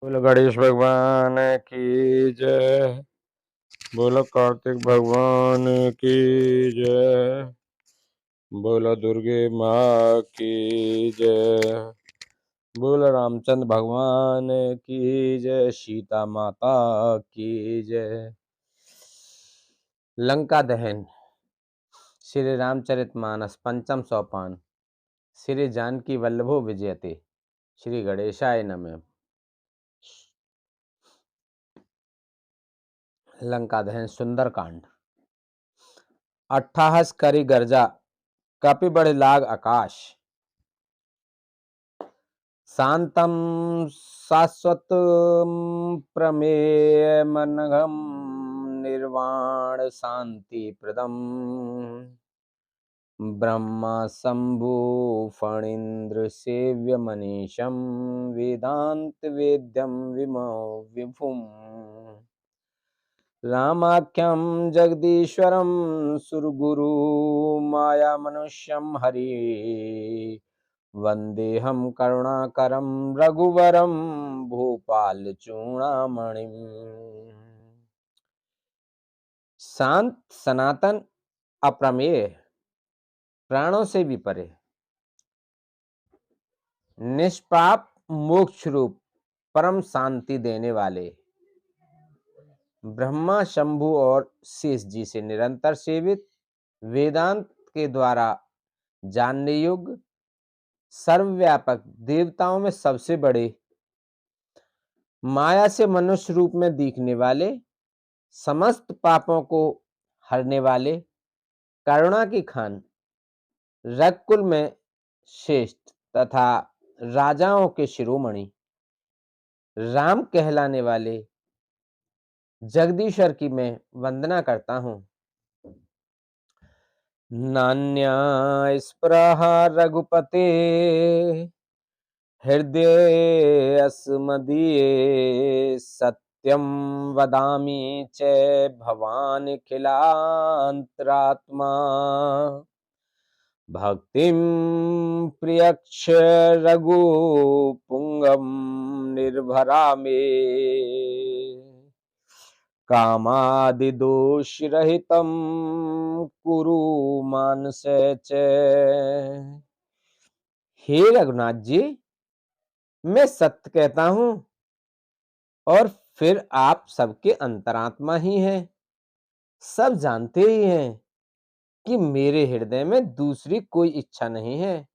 बोलो गणेश भगवान की जय। बोलो कार्तिक भगवान की जय। बोलो दुर्गे माँ की जय। बोलो रामचंद्र भगवान की जय। सीता माता की जय। लंका दहन श्री रामचरितमानस पंचम सोपान। श्री जानकी वल्लभो विजयते। श्री गणेशाय नमः। लंका दहन सुंदरकांड। अट्ठाहस करी गर्जा, कपि बढ़ लाग आकाश। शांतम शाश्वतम प्रमेयमनघम निर्वाण शांति प्रदम। ब्रह्मा शंभु फणीन्द्र सेव्य मनीषम वेदांत वेद्यम विमो विभुम। रामाख्यम जगदीश्वरम सुरगुरु माया मनुष्यम हरि। वंदेहम करुणाकरम रघुवरम भूपाल चूड़ामणिम। शांत सनातन अप्रमेय, प्राणों से भी परे, निष्पाप मोक्ष रूप परम शांति देने वाले ब्रह्मा शंभु और शेष जी से निरंतर सेवित, वेदांत के द्वारा जानने योग्य, सर्वव्यापक, देवताओं में सबसे बड़े, माया से मनुष्य रूप में दिखने वाले, समस्त पापों को हरने वाले, करुणा की खान, रघुकुल में श्रेष्ठ तथा राजाओं के शिरोमणि, राम कहलाने वाले जगदीश्वर की मैं वंदना करता हूँ। नान्या स्पृहा रघुपते हृदय अस्मदीये। सत्यम वदामि च भवान् खिलांतरात्मा। भक्तिं प्रियक्ष रघुपुंगम निर्भरा मे। कामादिदोषरहितं कुरु मानसे च। हे रघुनाथ जी, मैं सत्य कहता हूं और फिर आप सबके अंतरात्मा ही हैं, सब जानते ही हैं कि मेरे हृदय में दूसरी कोई इच्छा नहीं है।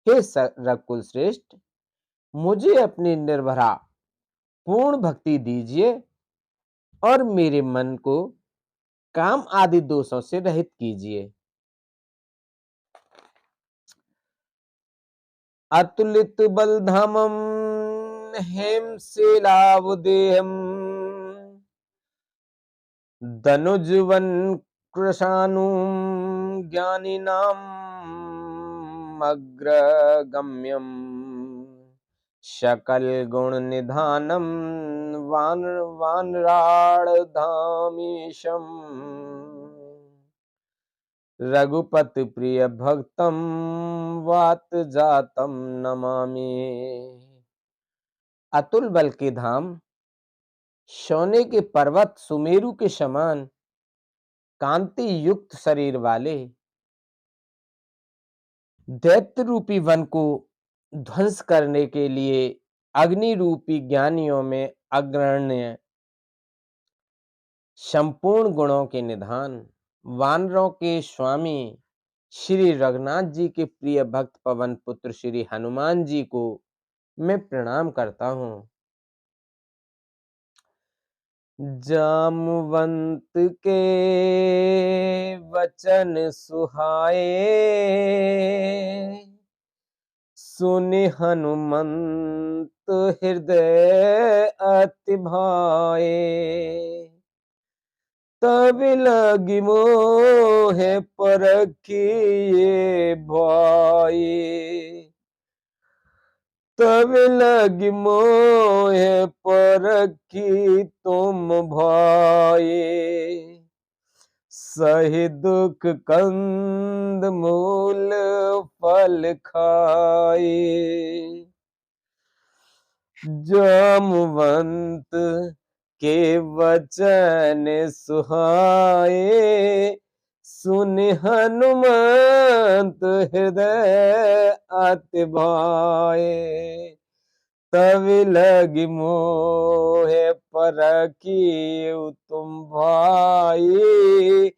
हे रघुकुल श्रेष्ठ, मुझे अपनी निर्भरा पूर्ण भक्ति दीजिए और मेरे मन को काम आदि दोषों से रहित कीजिए। अतुलित बलधामम हेमशिलावदेहम। धनुजवन कृशानुम ज्ञानिनाम अग्रगम्यम। शकल गुण निधानम वानराढ़ रघुपति प्रिय भक्तम वात जातम नमामि। अतुल बल के धाम, सोने के पर्वत सुमेरु के समान कांति युक्त शरीर वाले, दैत्य रूपी वन को ध्वंस करने के लिए अग्नि रूपी ज्ञानियों में अग्रण्य, संपूर्ण गुणों के निधान, वानरों के स्वामी श्री रघुनाथ जी के प्रिय भक्त पवन पुत्र श्री हनुमान जी को मैं प्रणाम करता हूं। जामवंत के वचन सुहाए, सुनि हनुमंत हृदय अति भाए। तब लगी मोहे परखिए भाई। तब लगी मोहे परखी तुम भाई। सही दुख कंद मूल फल खाए। जामवंत के वचन सुहाए, सुन हनुमंत हृदय अति भाए। तब लगी मोहे परखियो तुम भाई,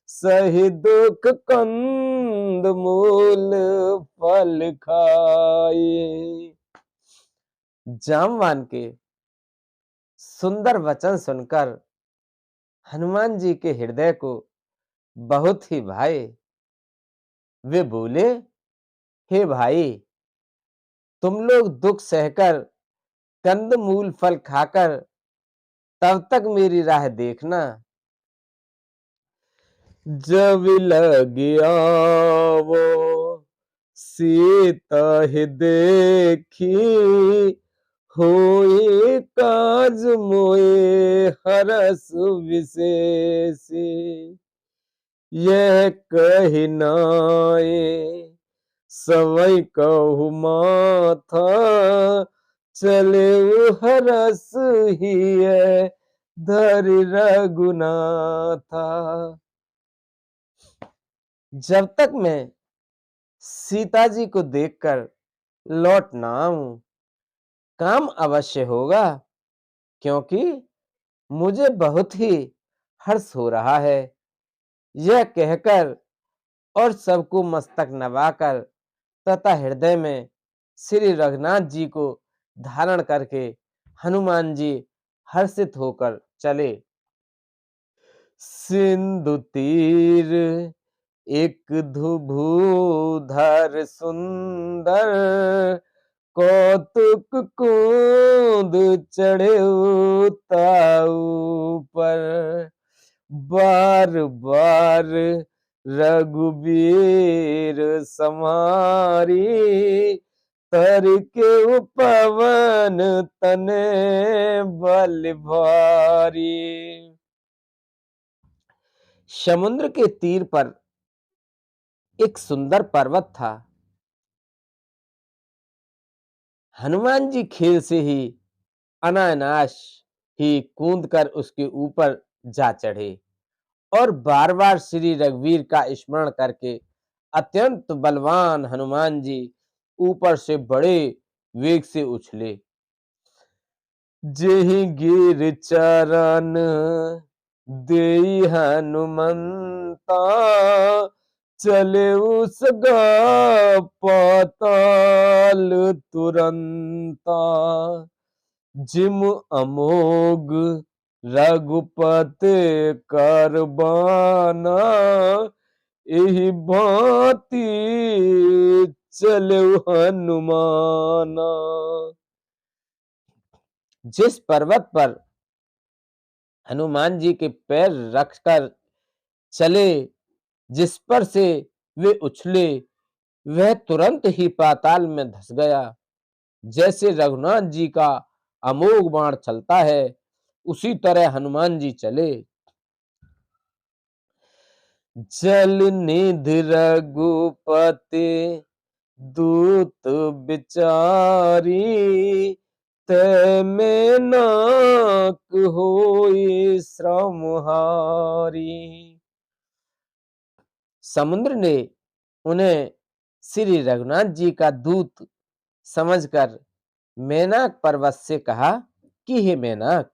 सही दुख कंद मूल फल खाई। जामवान के सुंदर वचन सुनकर हनुमान जी के हृदय को बहुत ही भाए। वे बोले, हे भाई, तुम लोग दुख सहकर, कंद मूल फल खाकर तब तक मेरी राह देखना। जब लग आवो सीता ही देखी, होए काज मोए हरस विशेषी। यह कही नाये सवै कहु माथा, चले हरस हिय धरि रघुनाथा। जब तक मैं सीता जी को देखकर लौट ना आऊं, काम अवश्य होगा, क्योंकि मुझे बहुत ही हर्ष हो रहा है। यह कहकर और सबको मस्तक नवाकर तथा हृदय में श्री रघुनाथ जी को धारण करके हनुमान जी हर्षित होकर चले। सिंधु तीर एक धुभुधर सुंदर, कौतुक कुंद चढ़े ताऊ पर। बार बार रघुबीर समारी, तर के पवन तने बल भारी। समुद्र के तीर पर एक सुंदर पर्वत था। हनुमान जी खेल से ही अनायास ही कूद कर उसके ऊपर जा चढ़े और बार बार श्री रघुवीर का स्मरण करके अत्यंत बलवान हनुमान जी ऊपर से बड़े वेग से उछले। जेहि गिर चरण देई हनुमंता, चले उस पाताल तुरंता। जिम अमोघ रघुपति करबाना, एहि भांति चले हनुमाना। जिस पर्वत पर हनुमान जी के पैर रखकर चले, जिस पर से वे उछले, वह तुरंत ही पाताल में धंस गया। जैसे रघुनाथ जी का अमोघ बाण चलता है, उसी तरह हनुमान जी चले। जल निधि रघुपति दूत बिचारी, तै में नाक होई श्रमहारी। समुद्र ने उन्हें श्री रघुनाथ जी का दूत समझकर मेनाक पर्वत से कहा कि हे मेनाक,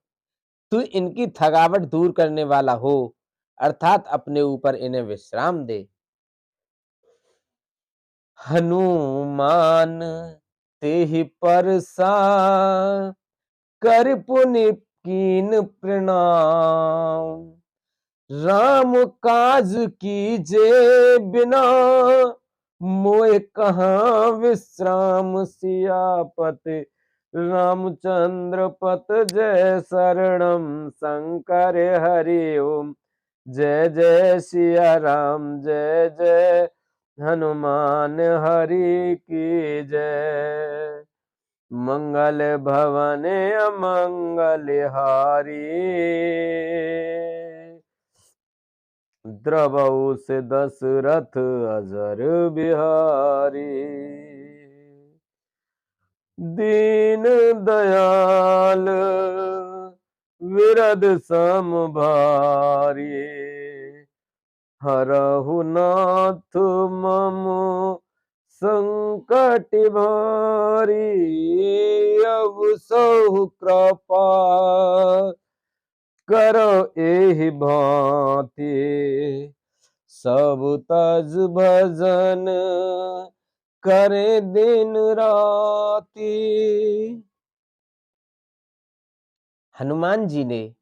तू इनकी थकावट दूर करने वाला हो, अर्थात अपने ऊपर इन्हें विश्राम दे। हनुमान तेहि परसा कर पुनि कीन प्रणाम, राम काज कीजे बिना मोए कहाँ विश्राम। सियापति रामचंद्र पत जय शरणम, शंकर हरि ओम जय जय सिया राम। जय जय हनुमान हरि की जय। मंगल भवन अमंगल हारी, द्रवहु से दशरथ अजर बिहारी। दीन दयाल विरद सम भारी, हरहु नाथ मम संकट भारी, अब सहु कृपा करो एहि भांति, सब तज भजन करे दिन राति। हनुमान जी ने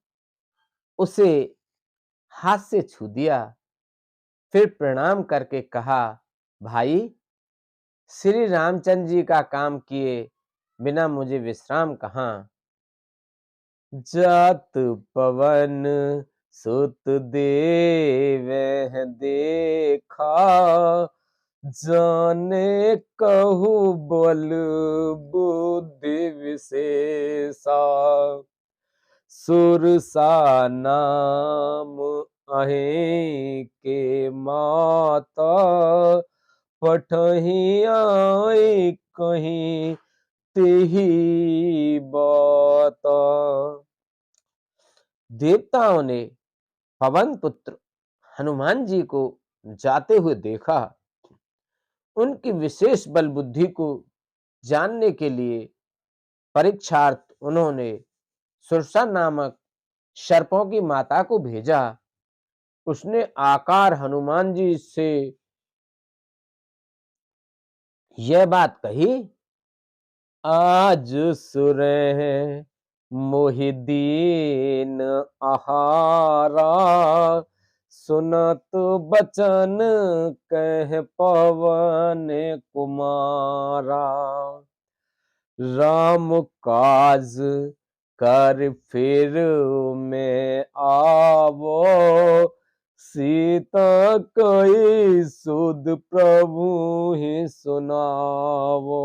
उसे हाथ से छू दिया, फिर प्रणाम करके कहा, भाई, श्री रामचंद्र जी का काम किए बिना मुझे विश्राम कहाँ। जात पवन सुत देवह देखा, जाने कहु बल बुद्धि विशेषा, सुरसा नाम अहें के माता, पठही आए कहीं तेही बात। देवताओं ने पवन पुत्र हनुमान जी को जाते हुए देखा। उनकी विशेष बल बुद्धि को जानने के लिए परीक्षार्थ उन्होंने सुरसा नामक सर्पों की माता को भेजा। उसने आकार हनुमान जी से यह बात कही, आज सुरह मोहि दीन आहारा, सुनत बचन कह पवन कुमारा, राम काज कर फिर में आवो, सीता कही सुध प्रभु ही सुनावो।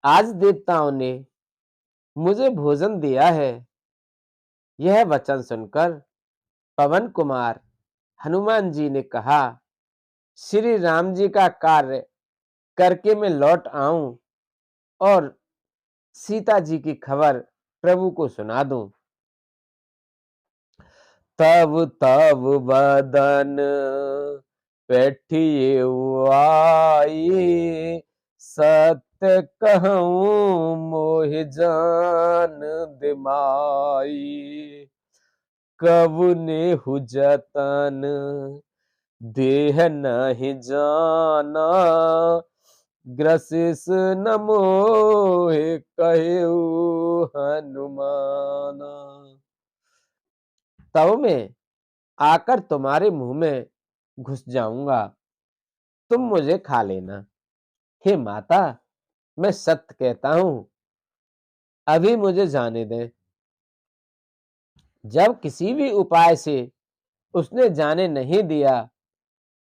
आज देवताओं ने मुझे भोजन दिया है। यह वचन सुनकर पवन कुमार हनुमान जी ने कहा, श्री राम जी का कार्य करके मैं लौट आऊं और सीता जी की खबर प्रभु को सुना दूं। तब तब बदन बैठिए आई, सत्य कहूं मोहि जान दिमाई, कब नेहु जतन देह नहीं जाना, ग्रसिस न मोहि कहु हनुमाना। तब मैं आकर तुम्हारे मुंह में घुस जाऊंगा, तुम मुझे खा लेना। हे माता, मैं सत्य कहता हूं, अभी मुझे जाने दे। जब किसी भी उपाय से उसने जाने नहीं दिया,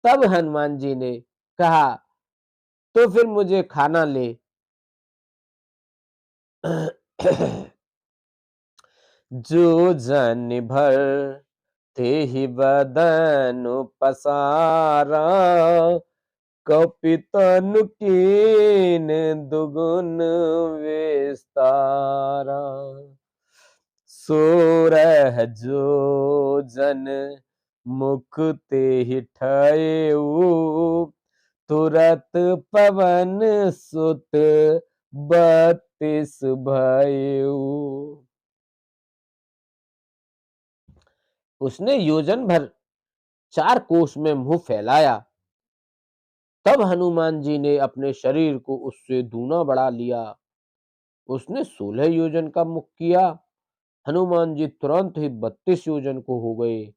तब हनुमान जी ने कहा, तो फिर मुझे खाना ले। जो जन भर ते ही बदन पसारा, कपितन कीन दुगुन विस्तारा, सोरह जो जन मुख ते ही ठयऊ, तुरत पवन सुत बत्तीस भयऊ। उसने योजन भर 4 कोस में मुंह फैलाया। तब हनुमान जी ने अपने शरीर को उससे दूना बढ़ा लिया। उसने 16 योजन का मुख किया। हनुमान जी तुरंत ही 32 योजन को हो गए।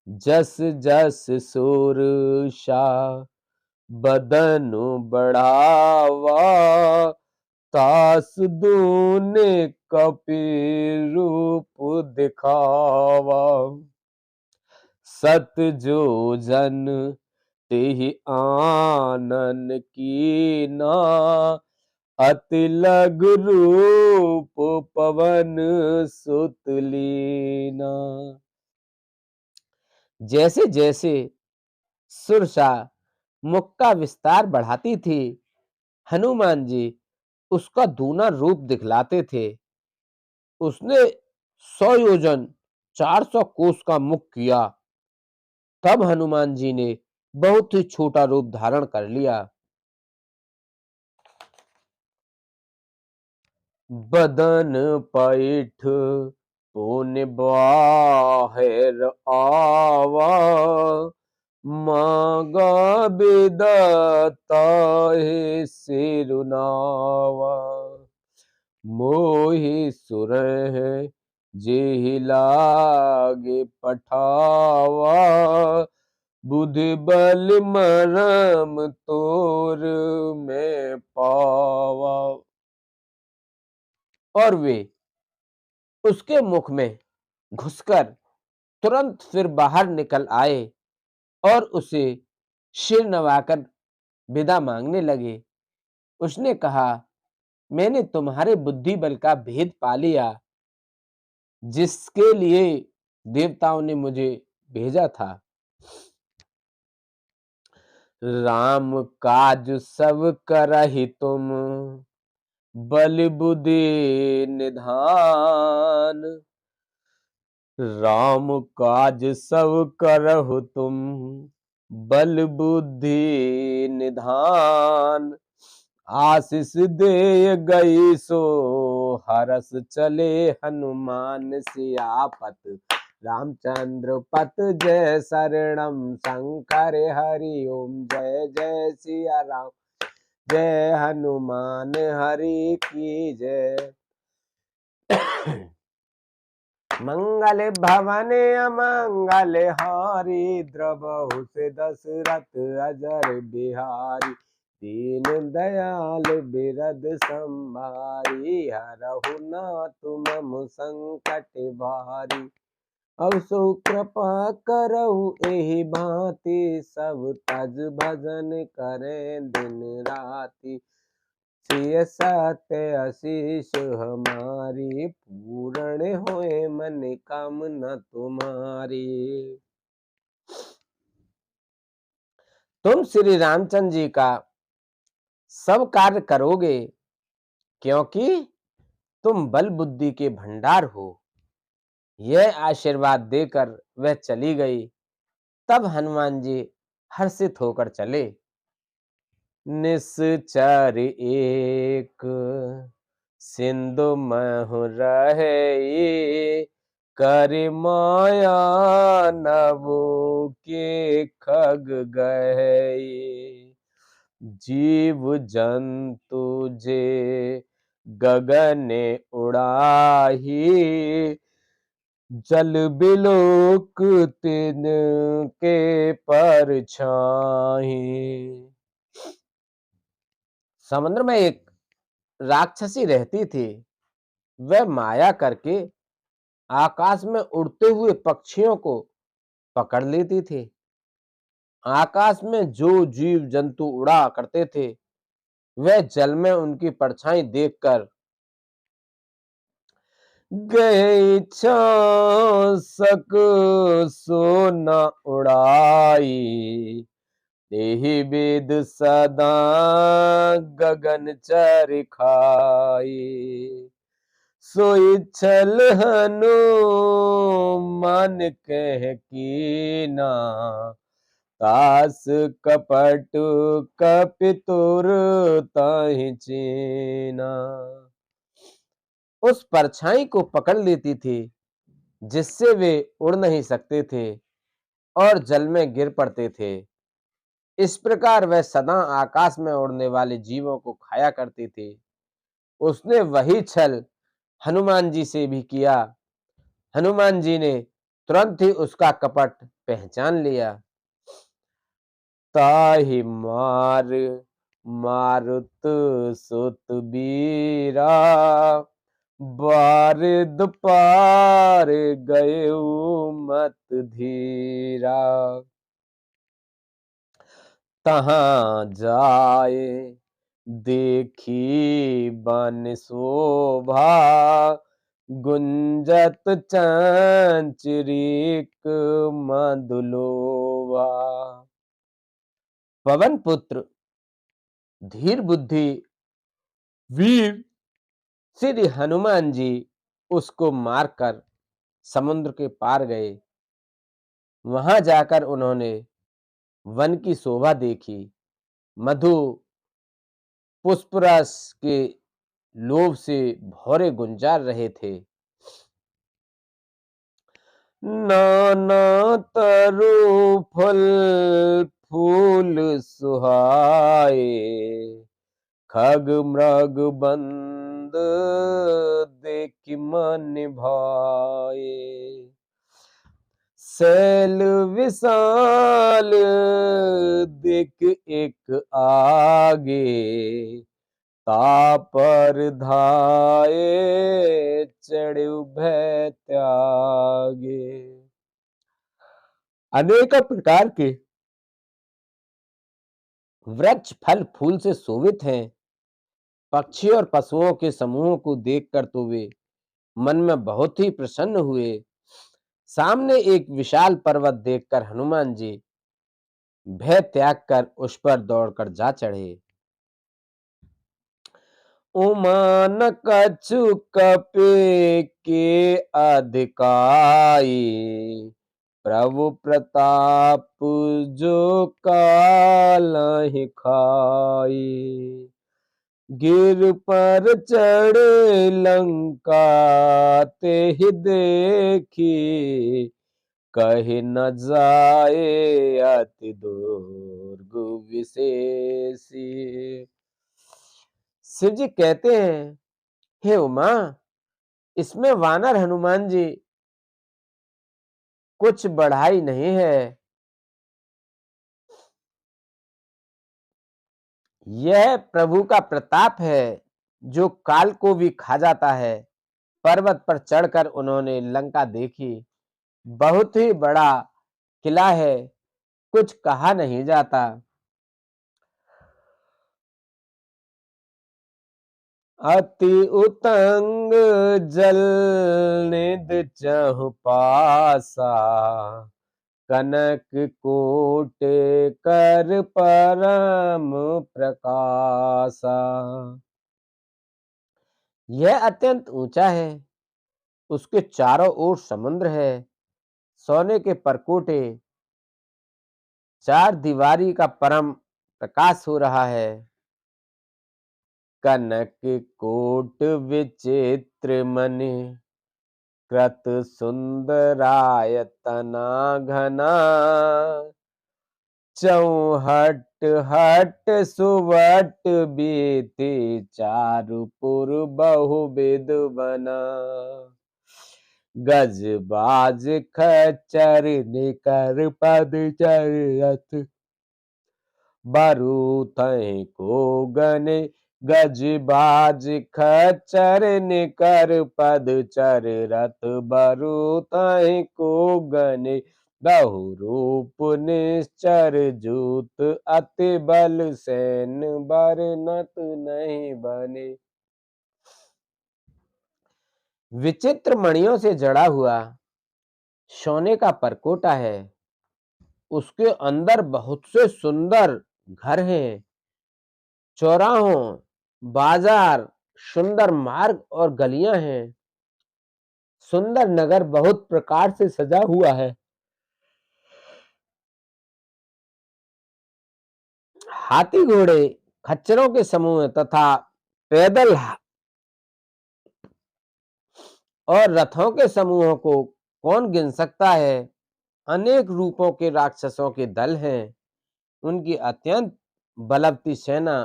जस जस सुरसा बदनु बढ़ावा, तास दूने कपि रूप दिखावा, सत जो जन तेहि आनन कीना, अति लघु रूप पवन सुत लीना। जैसे जैसे सुरसा मुख का विस्तार बढ़ाती थी, हनुमान जी उसका दूना रूप दिखलाते थे। उसने 100 योजन 400 कोस का मुख किया। तब हनुमान जी ने बहुत ही छोटा रूप धारण कर लिया। बदन पैठ पुन बाहिर आवा, मांगा बिदता है सिरुनावा। मोहि सुरह जेहि लागे पठावा, बुद्धि बल मरम तोर में पावा। और वे उसके मुख में घुसकर तुरंत फिर बाहर निकल आए और उसे सिर नवाकर विदा मांगने लगे। उसने कहा, मैंने तुम्हारे बुद्धि बल का भेद पा लिया, जिसके लिए देवताओं ने मुझे भेजा था। राम काज सब करहि तुम, बल बुद्धि निधान। राम काज सब करहु तुम, बल बुद्धि निधान। आशीष दे गई सो हरस चले, हनुमान सियापत रामचंद्र पत। जय शरणम शंकर हरि ओम, जय जय सिया राम, जय हनुमान हरि की जय। मंगल भवन अमंगल हारी, द्रवहु से दशरथ अजर बिहारी। दीन दयाल बिरद संभारी, हरहु नाथ मम संकट भारी। अब सो कृपा करहु एहि भांति, सब तज भजन करें दिन राति। सिय सत्य आशीष हमारी, पूर्ण होए मन कामना तुम्हारी। तुम श्री रामचंद्र जी का सब कार्य करोगे, क्योंकि तुम बल बुद्धि के भंडार हो। यह आशीर्वाद देकर वह चली गई। तब हनुमान जी हर्षित होकर चले। निश्चर एक सिंधु महु रहे, कर माया नभो के खग गए। जीव जंतु जे गगन उड़ाही, जल बिलोक तिन के परछाई। समुद्र में एक राक्षसी रहती थी। वह माया करके आकाश में उड़ते हुए पक्षियों को पकड़ लेती थी। आकाश में जो जीव जंतु उड़ा करते थे, वह जल में उनकी परछाई देखकर गए सक सो न उड़ाई। तेहि वेद सदा गगन चर खाई। सोई छल हनुमान कह कीना, तास कपट कपितुर ताहि चीना। उस परछाई को पकड़ लेती थी, जिससे वे उड़ नहीं सकते थे और जल में गिर पड़ते थे। इस प्रकार वह सदा आकाश में उड़ने वाले जीवों को खाया करती थी। उसने वही छल हनुमान जी से भी किया। हनुमान जी ने तुरंत ही उसका कपट पहचान लिया। ताहि मार मारुत सुत बीरा, बारिद पार गए मत धीरा। तहाँ जाए देखी बन शोभा, गुंजत चंचरीक मधुलोभा। पवन पुत्र धीर बुद्धि वीर श्री हनुमान जी उसको मारकर समुद्र के पार गए। वहां जाकर उन्होंने वन की शोभा देखी। मधु पुष्परस के लोभ से भौरे गुंजार रहे थे। नाना तरु फल फूल सुहाए, खग मृग बंद देख मन भाए। शैल विशाल देख एक आगे, तापर धाये चढ़ु भय त्यागे। अनेक प्रकार के वृक्ष फल फूल से शोभित हैं। पक्षी और पशुओं के समूहों को देखकर तो वे मन में बहुत ही प्रसन्न हुए। सामने एक विशाल पर्वत देखकर हनुमान जी भय त्याग कर उस पर दौड़कर जा चढ़े। उमान कछु कपे के अधिकाई, प्रभु प्रताप जो कालहि खाई। गिर पर चढ़े लंका तेहि देखी, कहे न जाए अति दुर्ग विशेषी। शिव जी कहते हैं, हे उमा, इसमें वानर हनुमान जी कुछ बढ़ाई नहीं है। यह प्रभु का प्रताप है जो काल को भी खा जाता है। पर्वत पर चढ़कर उन्होंने लंका देखी। बहुत ही बड़ा किला है, कुछ कहा नहीं जाता। अति उतंग जल निध चहु पासा, कनक कोट कर परम प्रकाशा। यह अत्यंत ऊंचा है, उसके चारों ओर समुद्र है। सोने के परकोटे, चार दीवारी का परम प्रकाश हो रहा है। कनक कोट विचित्र मनि, कृत सुंदरायतना घना। चौहट हट सुवट बीती, चारुपुर बहुविध बना। गज बाज खच्चर निकर पदचर रथ, बरूथहि को गने। गज बाज खच्चर निकर पदचर रथ, बरूथहि को गने। बहु रूप निश्चर जूत, अति बल सैन बरनत नहीं बने। विचित्र मणियों से जड़ा हुआ सोने का परकोटा है। उसके अंदर बहुत से सुंदर घर हैं। चौराहों, बाजार, सुंदर मार्ग और गलियां हैं। सुंदर नगर बहुत प्रकार से सजा हुआ है। हाथी घोड़े खच्चरों के समूह तथा पैदल और रथों के समूहों को कौन गिन सकता है। अनेक रूपों के राक्षसों के दल हैं। उनकी अत्यंत बलवती सेना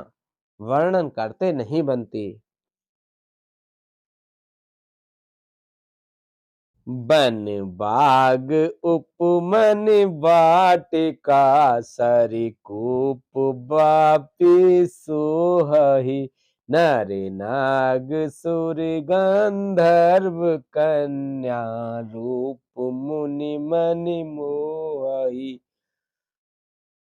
वर्णन करते नहीं बनती। बन बाग उपमन वाटिका, सरिकूप बापी सोहहि। नर नाग सुर गंधर्व कन्या, रूप मुनि मनि मोहि।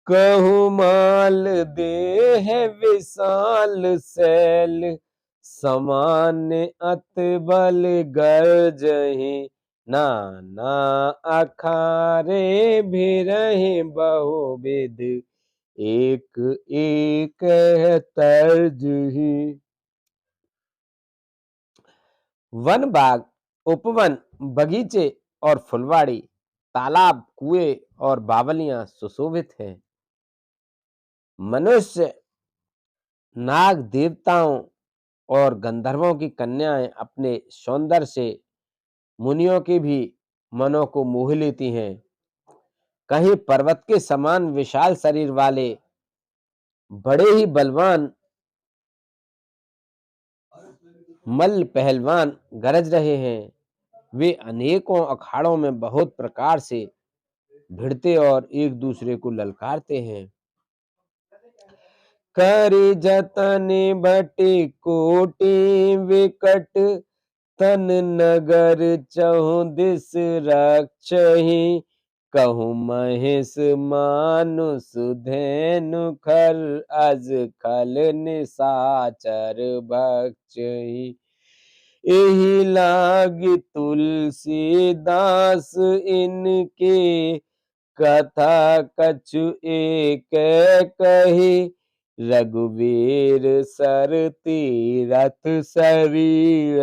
कहु माल देह विशाल शैल, समान अत बल गर्जहि। नाना अखारे भिरहि बहुविध, एक एक है तर्ज ही। वन बाग, उपवन, बगीचे और फुलवाड़ी, तालाब, कुएं और बावलियां सुशोभित हैं। मनुष्य, नाग देवताओं और गंधर्वों की कन्याएं अपने सौंदर्य से मुनियों के भी मनों को मोह लेती हैं। कहीं पर्वत के समान विशाल शरीर वाले बड़े ही बलवान मल्ल पहलवान गरज रहे हैं। वे अनेकों अखाड़ों में बहुत प्रकार से भिड़ते और एक दूसरे को ललकारते हैं। करि जतन बटि कोटि विकट, तन नगर चहु दिस रक्षहि। कहूँ महेश मानुष धेनु खर, अज खल निशाचर भक्षहि। एहि लागी तुलसीदास इनके, कथा कछु एक कही। रघुवीर सर तीरथ शरीर,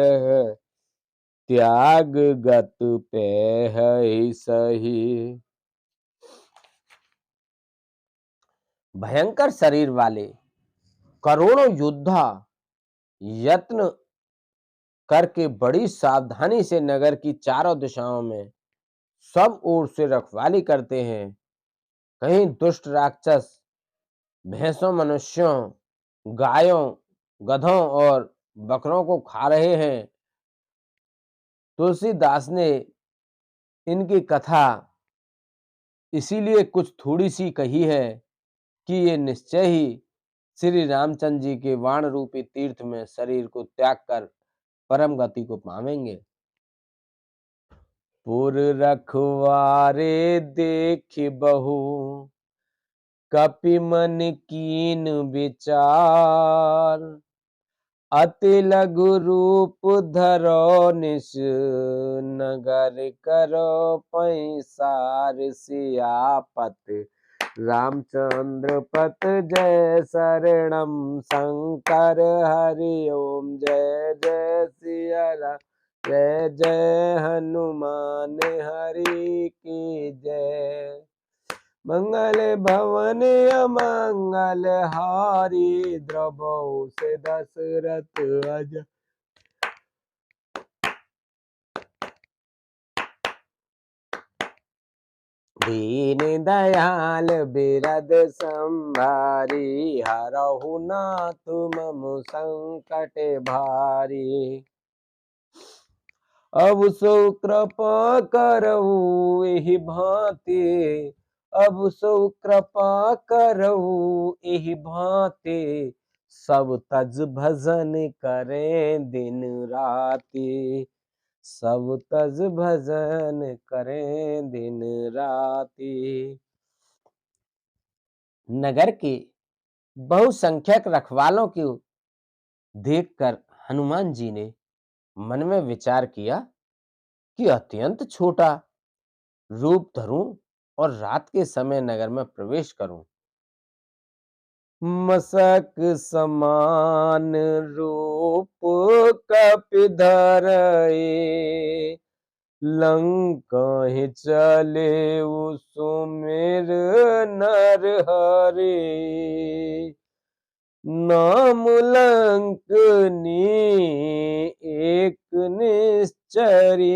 त्याग गत पेहै सही। भयंकर शरीर वाले करोड़ों योद्धा यत्न करके बड़ी सावधानी से नगर की चारों दिशाओं में सब ओर से रखवाली करते हैं। कहीं दुष्ट राक्षस भैंसों, मनुष्यों, गायों, गधों और बकरों को खा रहे हैं। तुलसीदास ने इनकी कथा इसीलिए कुछ थोड़ी सी कही है कि ये निश्चय ही श्री रामचंद्र जी के वाण रूपी तीर्थ में शरीर को त्याग कर परम गति को पावेंगे। पुर रखवारे देख बहु, कपि मन कीन विचार। अति लघु रूप धरो निश, नगर करो पैसार। सियापत रामचंद्र पत जय शरणम शंकर हरि ओम। जय जय सिया राम, जय जय हनुमान हरि की जय। मंगल भवन अमंगल हारी, द्रवहु से दशरथ अज। दीन दयाल बिरद संभारी, हरहु नाथ मम संकट भारी। अब सो कृपा करहु एहि भांति, अब सो कृपा करहु एहि भांति। सब तज भजन करें दिन राति, सब तज भजन करें दिन राति। नगर के बहुसंख्यक रखवालों को देखकर हनुमान जी ने मन में विचार किया कि अत्यंत छोटा रूप धरूं और रात के समय नगर में प्रवेश करूं। मसक समान रूप कपि धरई, लंका चले सुमिर नर हरि। नाम लंकनी एक निश्चरी,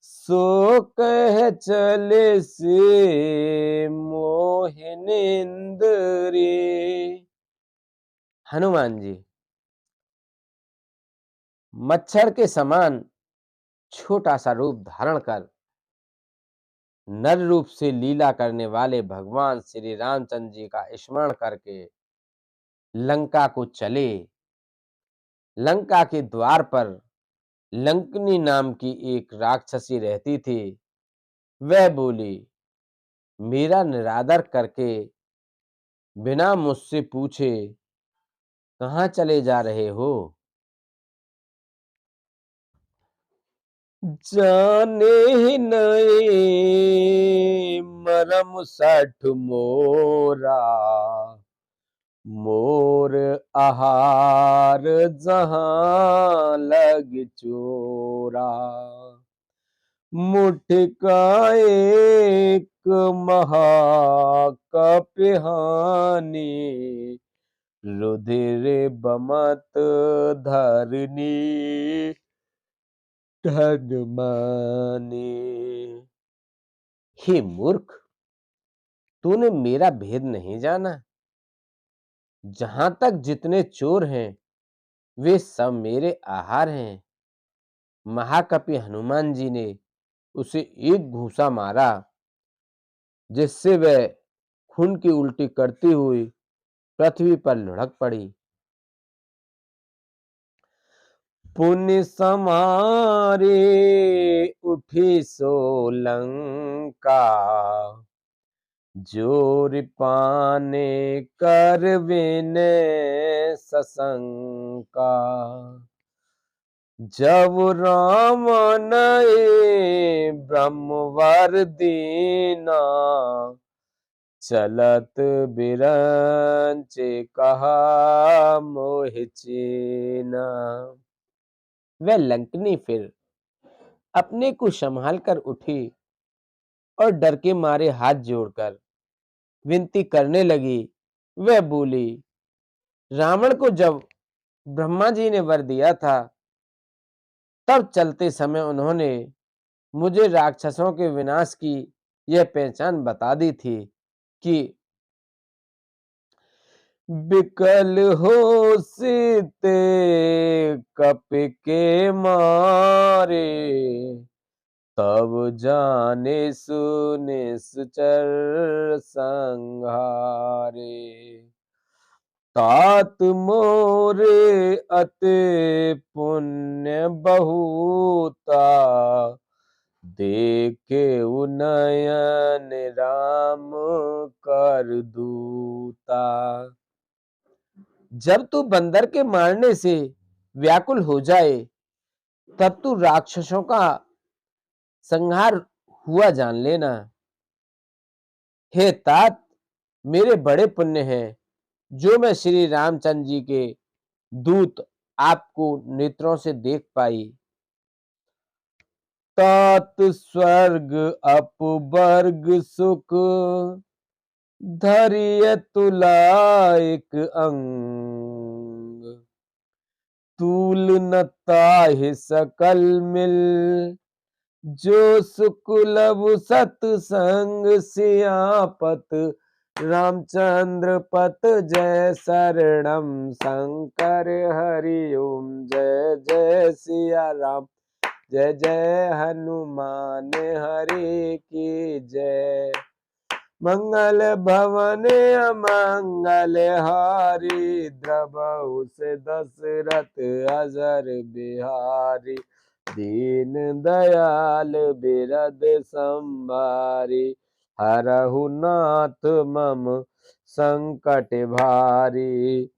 सो कह चले से मोहिनिंद्री। हनुमान जी मच्छर के समान छोटा सा रूप धारण कर नर रूप से लीला करने वाले भगवान श्री रामचंद्र जी का स्मरण करके लंका को चले। लंका के द्वार पर लंकनी नाम की एक राक्षसी रहती थी। वह बोली, मेरा निरादर करके बिना मुझसे पूछे कहाँ चले जा रहे हो? जाने नहीं रम सठ मोरा, मोर आहार जहां लग चोरा। मुठका एक महाकपिहानी, रुधिर बमत धरनी धन मानी। हे मूर्ख, तूने मेरा भेद नहीं जाना। जहां तक जितने चोर हैं वे सब मेरे आहार हैं। महाकपि हनुमान जी ने उसे एक घूंसा मारा, जिससे वह खून की उल्टी करती हुई पृथ्वी पर लुढ़क पड़ी। पुण्य समारे उठी सोलंका, जोर पाने कर विनय सशंका। जब राम नए ब्रह्मवर दीना, चलत बिरंचे कहा मोह चीना। वह लंकनी फिर अपने को संभाल कर उठी और डर के मारे हाथ जोड़कर विनती करने लगी। वह बोली, रावण को जब ब्रह्मा जी ने वर दिया था, तब चलते समय उन्होंने मुझे राक्षसों के विनाश की यह पहचान बता दी थी कि बिकल हो सीते कपि के मारे, तब जाने सुने सुचर संहारे। तात मोरे अति पुण्य बहुता, देखे उनयन राम कर दूता। जब तू बंदर के मारने से व्याकुल हो जाए, तब तू राक्षसों का संहार हुआ जान लेना। हे तात, मेरे बड़े पुण्य हैं जो मैं श्री रामचंद्र जी के दूत आपको नेत्रों से देख पाई। तात स्वर्ग अपवर्ग सुख, धरिय तुलाइक अंग। तूल न ताहि सकल मिल, जो सुकुलभ सतसंग। सियापत रामचंद्र पत जय शरणम शंकर हरि ओम। जय जय सिया राम, जय जय हनुमान हरि की जय। मंगल भवन अमंगल हारी, द्रवहु से दशरथ अजर बिहारी। दीन दयाल बिरद संभारी, हरहु नाथ मम संकट भारी।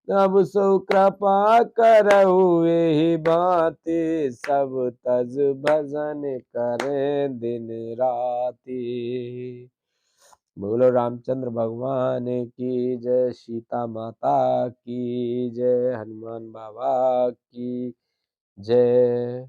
अब सो कृपा करहु एहि बाती, सब तज भजन करें दिन राती। बोलो रामचंद्र भगवान की जय, सीता माता की जय, हनुमान बाबा की जय।